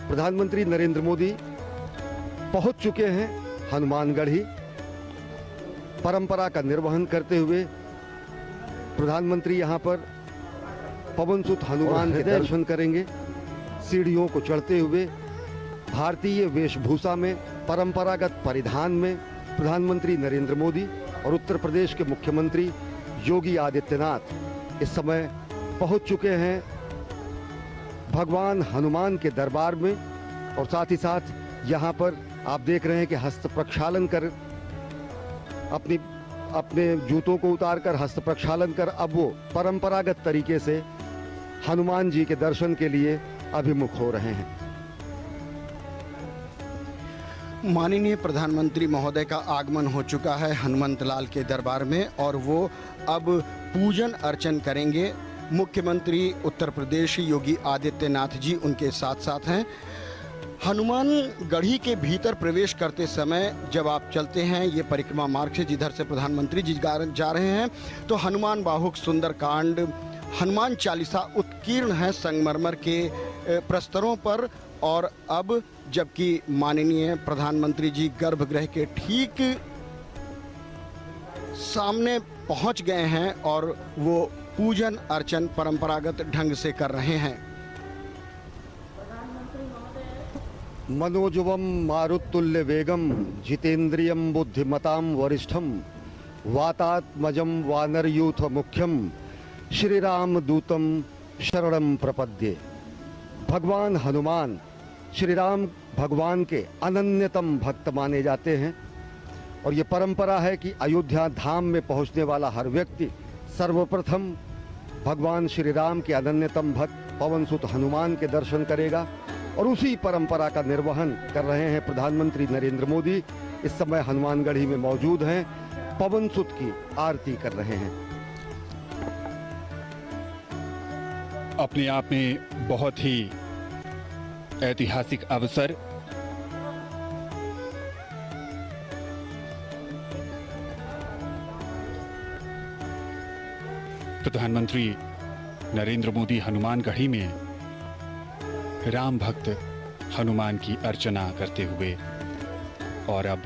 प्रधानमंत्री नरेंद्र मोदी पहुंच चुके हैं हनुमानगढ़ी। परंपरा का निर्वहन करते हुए प्रधानमंत्री यहां पर पवनसुत हनुमान के दर्शन करेंगे। सीढ़ियों को चढ़ते हुए भारतीय वेशभूषा में, परंपरागत परिधान में प्रधानमंत्री नरेंद्र मोदी और उत्तर प्रदेश के मुख्यमंत्री योगी आदित्यनाथ इस समय पहुंच चुके हैं भगवान हनुमान के दरबार में। और साथ ही साथ यहां पर आप देख रहे हैं कि हस्त प्रक्षालन कर अपने जूतों को उतारकर हस्त प्रक्षालन कर अब वो परंपरागत तरीके से हनुमान जी के दर्शन के लिए अभिमुख हो रहे हैं। माननीय प्रधानमंत्री महोदय का आगमन हो चुका है हनुमंत लाल के दरबार में और वो अब पूजन अर्चन करेंगे। मुख्यमंत्री उत्तर प्रदेश योगी आदित्यनाथ जी उनके साथ साथ हैं। हनुमानगढ़ी के भीतर प्रवेश करते समय जब आप चलते हैं ये परिक्रमा मार्ग से जिधर से प्रधानमंत्री जी जा रहे हैं तो हनुमान बाहुक सुंदरकांड, हनुमान चालीसा उत्कीर्ण है संगमरमर के प्रस्तरों पर। और अब जबकि माननीय प्रधानमंत्री जी गर्भगृह के ठीक सामने पहुंच गए हैं और वो पूजन अर्चन परंपरागत ढंग से कर रहे हैं। मनोजवम मारुतुल्य वेगम जितेंद्रियम बुद्धिमताम वरिष्ठम वातात्मजम वानरयूथ मुख्यम श्री राम दूतम शरणम प्रपद्ये। भगवान हनुमान श्री राम भगवान के अनन्यतम भक्त माने जाते हैं और ये परंपरा है कि अयोध्या धाम में पहुंचने वाला हर व्यक्ति सर्वप्रथम भगवान श्री राम के अनन्यतम भक्त पवनसुत हनुमान के दर्शन करेगा। और उसी परंपरा का निर्वहन कर रहे हैं प्रधानमंत्री नरेंद्र मोदी। इस समय हनुमानगढ़ी में मौजूद हैं, पवनसुत की आरती कर रहे हैं। अपने आप में बहुत ही ऐतिहासिक अवसर। प्रधानमंत्री नरेंद्र मोदी हनुमानगढ़ी में राम भक्त हनुमान की अर्चना करते हुए और अब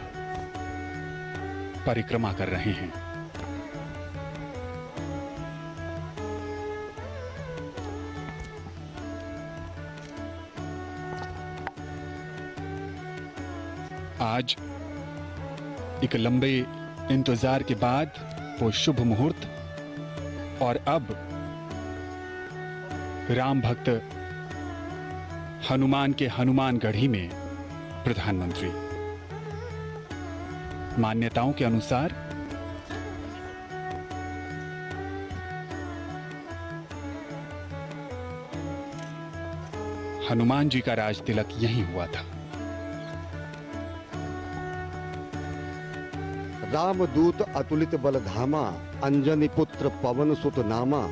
परिक्रमा कर रहे हैं। आज एक लंबे इंतजार के बाद वो शुभ मुहूर्त और अब राम भक्त हनुमान के हनुमानगढ़ी में प्रधानमंत्री। मान्यताओं के अनुसार हनुमान जी का राज तिलक यहीं हुआ था। रामदूत अतुलित बलधामा अंजनी पुत्र पवन सुत नामा।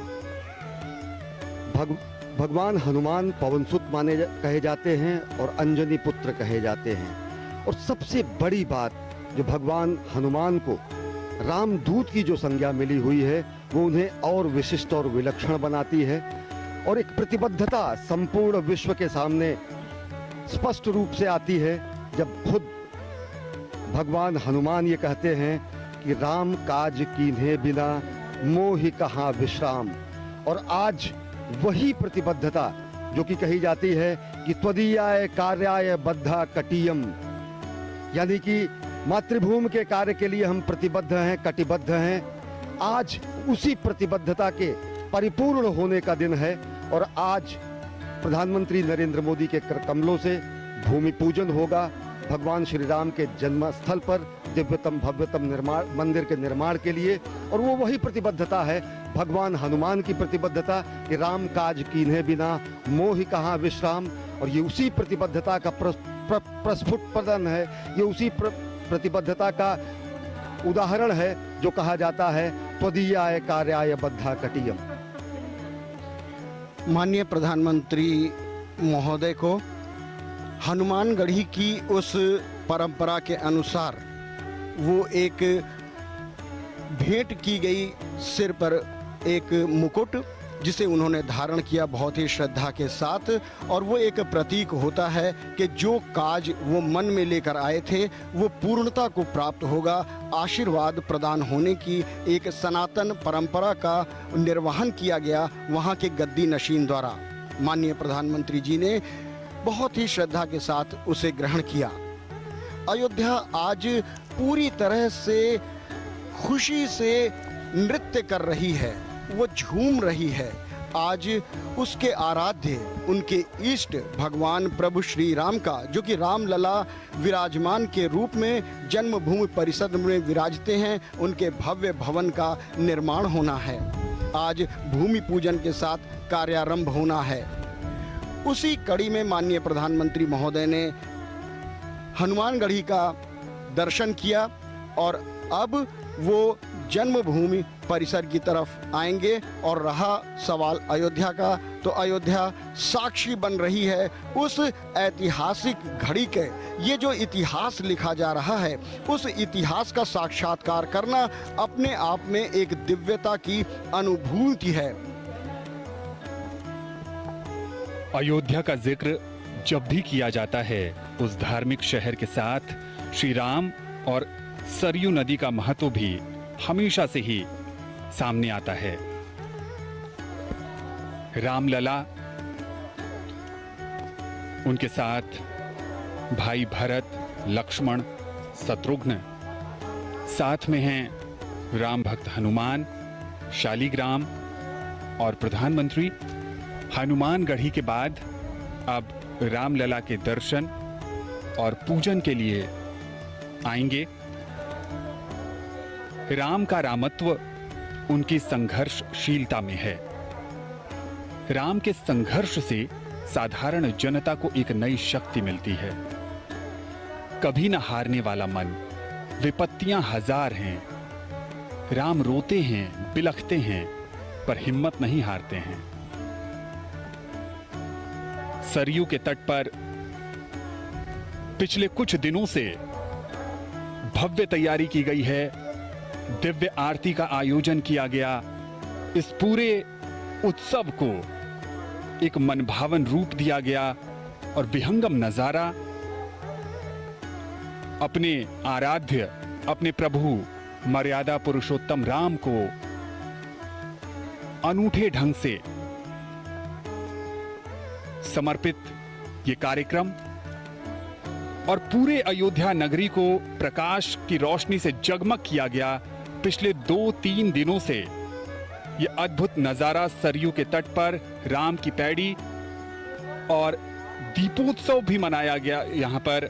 भगवान हनुमान पवनसुत कहे जाते हैं और अंजनी पुत्र कहे जाते हैं। और सबसे बड़ी बात जो भगवान हनुमान को रामदूत की जो संज्ञा मिली हुई है वो उन्हें और विशिष्ट और विलक्षण बनाती है और एक प्रतिबद्धता संपूर्ण विश्व के सामने स्पष्ट रूप से आती है जब खुद भगवान हनुमान ये कहते हैं कि राम काज कीन्हे बिना मोहि कहाँ विश्राम। और आज वही प्रतिबद्धता जो कि कही जाती है कि त्वदीयाय कार्याय बद्धा कटियम, यानी कि मातृभूमि के कार्य के लिए हम प्रतिबद्ध हैं, कटिबद्ध हैं। आज उसी प्रतिबद्धता के परिपूर्ण होने का दिन है और आज प्रधानमंत्री नरेंद्र मोदी के कर कमलों से भूमि पूजन होगा भगवान श्री राम के जन्म स्थल पर दिव्यतम भव्यतम मंदिर के निर्माण के लिए। और वो वही प्रतिबद्धता है भगवान हनुमान की प्रतिबद्धता कि राम काज कीन्हे बिना मोहि कहाँ विश्राम। और ये उसी प्रतिबद्धता का प्रस्फुटन है, ये उसी प्रतिबद्धता का उदाहरण है जो कहा जाता है त्वदीयाय कार्याय बद्धा कटियम। माननीय प्रधानमंत्री महोदय को हनुमानगढ़ी की उस परंपरा के अनुसार वो एक भेंट की गई सिर पर एक मुकुट जिसे उन्होंने धारण किया बहुत ही श्रद्धा के साथ, और वो एक प्रतीक होता है कि जो काज वो मन में लेकर आए थे वो पूर्णता को प्राप्त होगा। आशीर्वाद प्रदान होने की एक सनातन परंपरा का निर्वहन किया गया वहाँ के गद्दी नशीन द्वारा। माननीय प्रधानमंत्री जी ने बहुत ही श्रद्धा के साथ उसे ग्रहण किया। अयोध्या आज पूरी तरह से खुशी से नृत्य कर रही है, वो झूम रही है। आज उसके आराध्य, उनके इष्ट भगवान प्रभु श्री राम का, जो कि रामलला विराजमान के रूप में जन्मभूमि परिषद में विराजते हैं, उनके भव्य भवन का निर्माण होना है। आज भूमि पूजन के साथ कार्यारंभ होना है। उसी कड़ी में माननीय प्रधानमंत्री महोदय ने हनुमानगढ़ी का दर्शन किया और अब वो जन्मभूमि परिसर की तरफ आएंगे। और रहा सवाल अयोध्या का, तो अयोध्या साक्षी बन रही है उस ऐतिहासिक घड़ी के। ये जो इतिहास लिखा जा रहा है, उस इतिहास का साक्षात्कार करना अपने आप में एक दिव्यता की अनुभूति है। अयोध्या का जिक्र जब भी किया जाता है, उस धार्मिक शहर के साथ श्री राम और सरयू नदी का महत्व भी हमेशा से ही सामने आता है। रामलला, उनके साथ भाई भरत, लक्ष्मण, शत्रुघ्न, साथ में हैं राम भक्त हनुमान, शालिग्राम और प्रधानमंत्री। हनुमानगढ़ी के बाद अब रामलला के दर्शन और पूजन के लिए आएंगे। राम का रामत्व उनकी संघर्षशीलता में है। राम के संघर्ष से साधारण जनता को एक नई शक्ति मिलती है। कभी न हारने वाला मन, विपत्तियां हजार हैं। राम रोते हैं, बिलखते हैं, पर हिम्मत नहीं हारते हैं। सरयू के तट पर पिछले कुछ दिनों से भव्य तैयारी की गई है। दिव्य आरती का आयोजन किया गया। इस पूरे उत्सव को एक मनभावन रूप दिया गया और विहंगम नजारा अपने आराध्य, अपने प्रभु मर्यादा पुरुषोत्तम राम को अनूठे ढंग से समर्पित ये कार्यक्रम और पूरे अयोध्या नगरी को प्रकाश की रोशनी से जगमग किया गया। पिछले 2-3 दिनों से ये अद्भुत नजारा सरयू के तट पर राम की पैड़ी और दीपोत्सव भी मनाया गया। यहाँ पर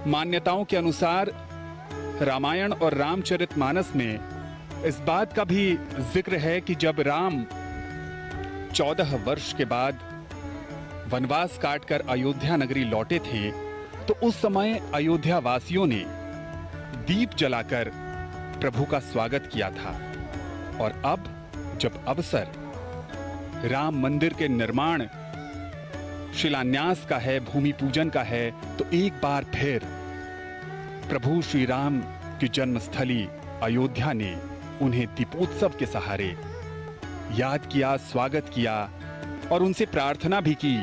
मान्यताओं के अनुसार रामायण और रामचरितमानस में इस बात का भी जिक्र है कि जब राम 14 वर्ष के बाद वनवास काटकर अयोध्या नगरी लौटे थे, तो उस समय अयोध्या वासियों ने दीप जलाकर प्रभु का स्वागत किया था। और अब जब अवसर राम मंदिर के निर्माण, शिलान्यास का है, भूमि पूजन का है, तो एक बार फिर प्रभु श्री राम की जन्मस्थली अयोध्या ने उन्हें दीपोत्सव के सहारे याद किया, स्वागत किया और उनसे प्रार्थना भी की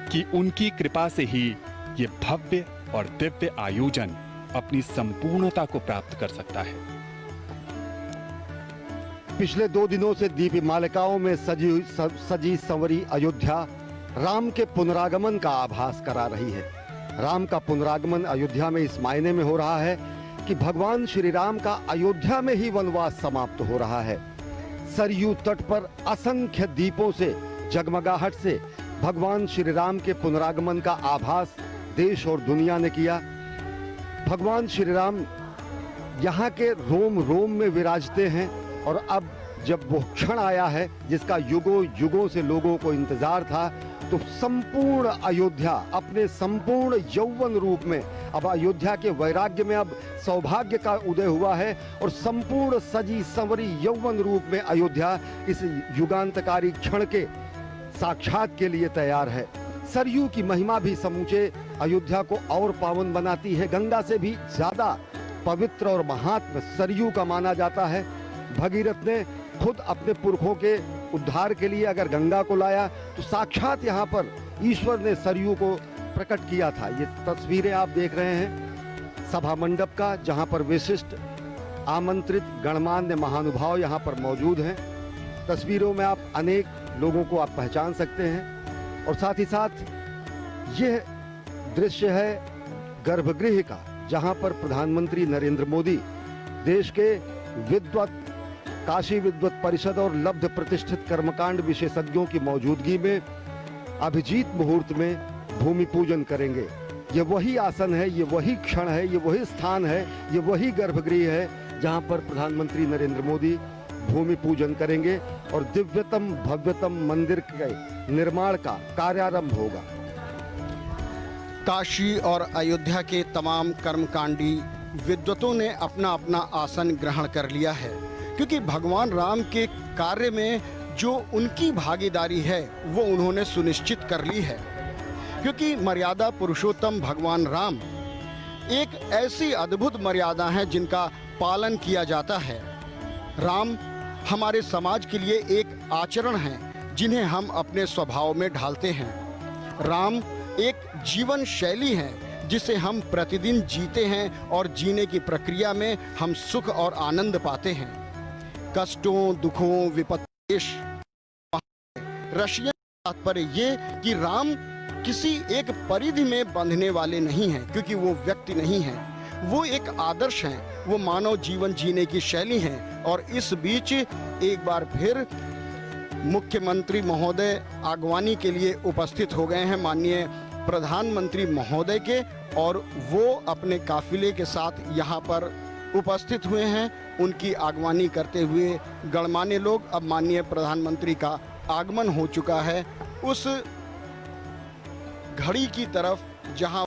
कि उनकी कृपा से ही ये भव्य और दिव्य आयोजन अपनी संपूर्णता को प्राप्त कर सकता है। पिछले 2 दिनों से दीप मालिकाओं में सजी संवरी अयोध्या राम के पुनरागमन का आभास करा रही है। राम का पुनरागमन अयोध्या में इस मायने में हो रहा है कि भगवान श्री राम का अयोध्या में ही वनवास समाप्त हो रहा है। सरयू तट पर असंख्य दीपों से, जगमगाहट से भगवान श्री राम के पुनरागमन का आभास देश और दुनिया ने किया। भगवान श्री राम यहाँ के रोम रोम में विराजते हैं और अब जब वो क्षण आया है जिसका युगों युगों से लोगों को इंतजार था, तो संपूर्ण अयोध्या अपने संपूर्ण यौवन रूप में, अब अयोध्या के वैराग्य में अब सौभाग्य का उदय हुआ है और संपूर्ण सजी संवरी यौवन रूप में अयोध्या इस युगांतकारी क्षण के साक्षात के लिए तैयार है। सरयू की महिमा भी समूचे अयोध्या को और पावन बनाती है। गंगा से भी ज्यादा पवित्र और महात्म सरयू का माना जाता है। भगीरथ ने खुद अपने पुरखों के उद्धार के लिए अगर गंगा को लाया तो साक्षात यहाँ पर ईश्वर ने सरयू को प्रकट किया था। ये तस्वीरें आप देख रहे हैं सभा मंडप का, जहाँ पर विशिष्ट आमंत्रित गणमान्य महानुभाव यहाँ पर मौजूद हैं। तस्वीरों में आप अनेक लोगों को आप पहचान सकते हैं और साथ ही साथ यह दृश्य है गर्भगृह का, जहाँ पर प्रधानमंत्री नरेंद्र मोदी देश के विद्वत काशी विद्वत परिषद और लब्ध प्रतिष्ठित कर्मकांड विशेषज्ञों की मौजूदगी में अभिजीत मुहूर्त में भूमि पूजन करेंगे। ये वही आसन है, ये वही क्षण है, ये वही स्थान है, ये वही गर्भगृह है जहां पर प्रधानमंत्री नरेंद्र मोदी भूमि पूजन करेंगे और दिव्यतम भव्यतम मंदिर के निर्माण का कार्यारंभ होगा। काशी और अयोध्या के तमाम कर्मकांडी विद्वतों ने अपना अपना आसन ग्रहण कर लिया है, क्योंकि भगवान राम के कार्य में जो उनकी भागीदारी है वो उन्होंने सुनिश्चित कर ली है। क्योंकि मर्यादा पुरुषोत्तम भगवान राम एक ऐसी अद्भुत मर्यादा है जिनका पालन किया जाता है। राम हमारे समाज के लिए एक आचरण है जिन्हें हम अपने स्वभाव में ढालते हैं। राम एक जीवन शैली है जिसे हम प्रतिदिन जीते हैं और जीने की प्रक्रिया में हम सुख और आनंद पाते हैं। कष्टों, दुखों, विपत्ति रशियन तात्पर्य ये कि राम किसी एक परिधि में बंधने वाले नहीं हैं, क्योंकि वो व्यक्ति नहीं हैं, वो एक आदर्श हैं, वो मानव जीवन जीने की शैली हैं। और इस बीच एक बार फिर मुख्यमंत्री महोदय आगवानी के लिए उपस्थित हो गए हैं माननीय प्रधानमंत्री महोदय के, और वो अपने काफिले के साथ यहाँ पर उपस्थित हुए हैं। उनकी आगवानी करते हुए गणमान्य लोग, अब माननीय प्रधानमंत्री का आगमन हो चुका है उस घड़ी की तरफ जहां